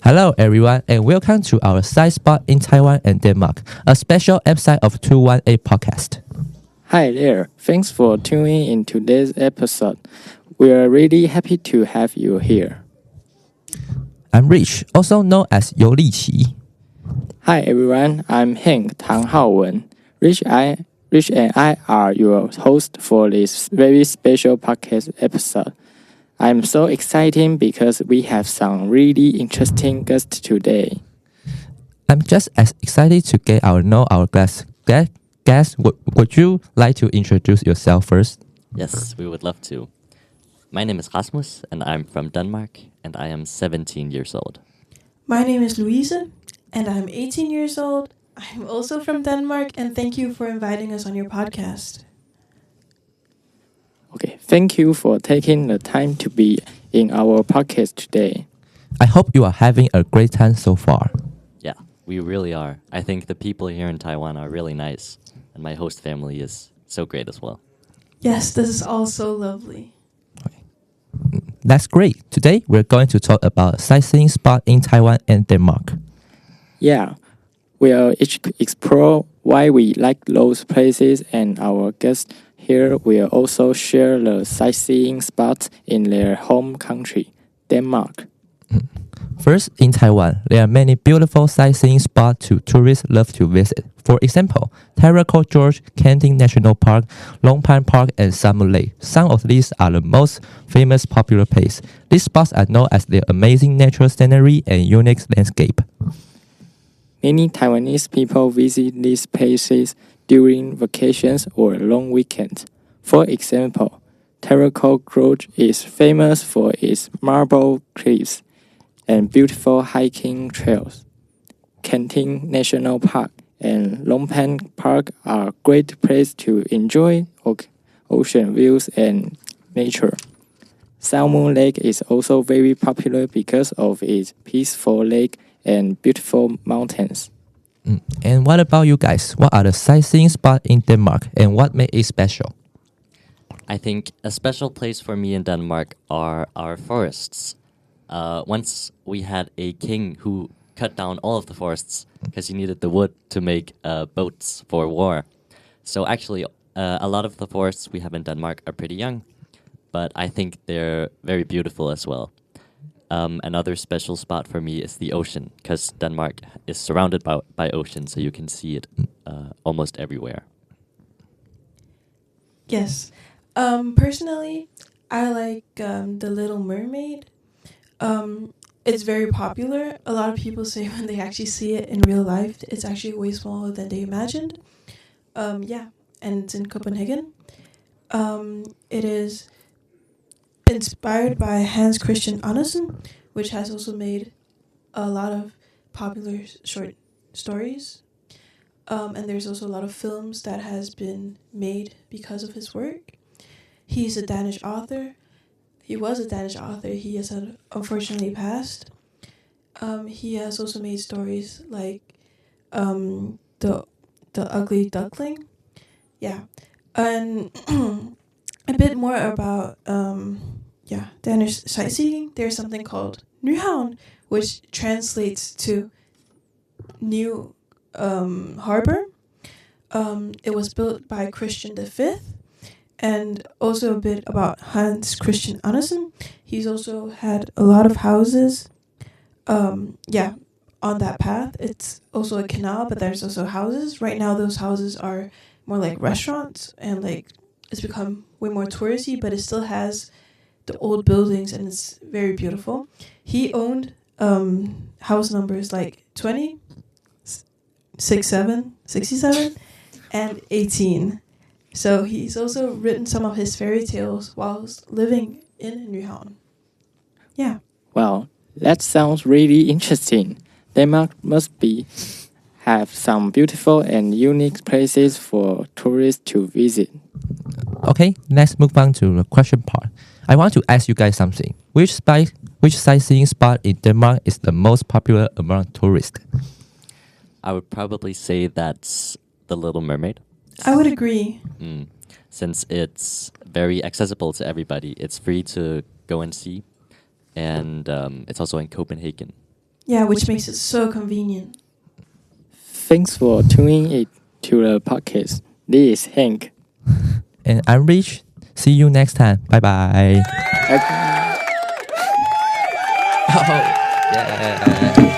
Hello everyone and welcome to our side spot in Taiwan and Denmark, a special episode of 218 podcast. Hi there, thanks for tuning in today's episode. We are really happy to have you here. I'm Rich, also known as 游立奇. Hi everyone, I'm Hank Tang Haowen. Rich and I are your hosts for this very special podcast episode. I'm so excited because we have some really interesting guests today. I'm just as excited to get to know our guests. Would you like to introduce yourself first? Yes, we would love to. My name is Rasmus, and I'm from Denmark, and I am 17 years old. My name is Louise, and I'm 18 years old. I'm also from Denmark, and thank you for inviting us on your podcast. Okay, thank you for taking the time to be in our podcast today. I hope you are having a great time so far. Yeah, we really are. I think the people here in Taiwan are really nice, and my host family is so great as well. Yes, this is all so lovely. Okay. That's great. Today, we're going to talk about a sightseeing spot in Taiwan and Denmark. Yeah, we'll each explore why we like those places, and our guests here will also share the sightseeing spots in their home country, Denmark. First, in Taiwan, there are many beautiful sightseeing spots tourists love to visit. For example, Terracotta Gorge, Canting National Park, Longpan Park, and Summer Lake. Some of these are the most famous popular places. These spots are known as their amazing natural scenery and unique landscape. Many Taiwanese people visit these places during vacations or long weekends. For example, Terracotta Gorge is famous for its marble cliffs and beautiful hiking trails. Canting National Park and Longpan Park are great places to enjoy ocean views and nature. Salmon Lake is also very popular because of its peaceful lake and beautiful mountains. And what about you guys? What are the sightseeing spots in Denmark and what makes it special? I think a special place for me in Denmark are our forests. Once we had a king who cut down all of the forests because he needed the wood to make boats for war. So actually, a lot of the forests we have in Denmark are pretty young, but I think they're very beautiful as well. Another special spot for me is the ocean, because Denmark is surrounded by ocean, so you can see it almost everywhere. Yes. Personally, I like The Little Mermaid. It's very popular. A lot of people say when they actually see it in real life, it's actually way smaller than they imagined. Yeah, and it's in Copenhagen. It is inspired by Hans Christian Andersen, which has also made a lot of popular short stories. And there's also a lot of films that has been made because of his work. He's a Danish author. He was a Danish author. He has unfortunately passed. He has also made stories like the Ugly Duckling. Yeah. And a bit more about Danish sightseeing. There's something called Nyhavn, which translates to New Harbor. It was built by Christian V. And also a bit about Hans Christian Andersen. He's also had a lot of houses on that path. It's also a canal, but there's also houses. Right now those houses are more like restaurants, and like it's become way more touristy, but it still has the old buildings and it's very beautiful. He owned house numbers like 20, 67, 67, and 18. So he's also written some of his fairy tales whilst living in Nyhavn. Yeah. Wow, that sounds really interesting. Denmark must have some beautiful and unique places for tourists to visit. Okay, let's move on to the question part. I want to ask you guys something. Which sightseeing spot in Denmark is the most popular among tourists? I would probably say that's The Little Mermaid. I would agree. Since it's very accessible to everybody. It's free to go and see. And it's also in Copenhagen. Yeah, which makes it so convenient. Thanks for tuning in to the podcast. This is Hank. And I'm Rich. See you next time. Bye bye. Bye. Oh, yeah.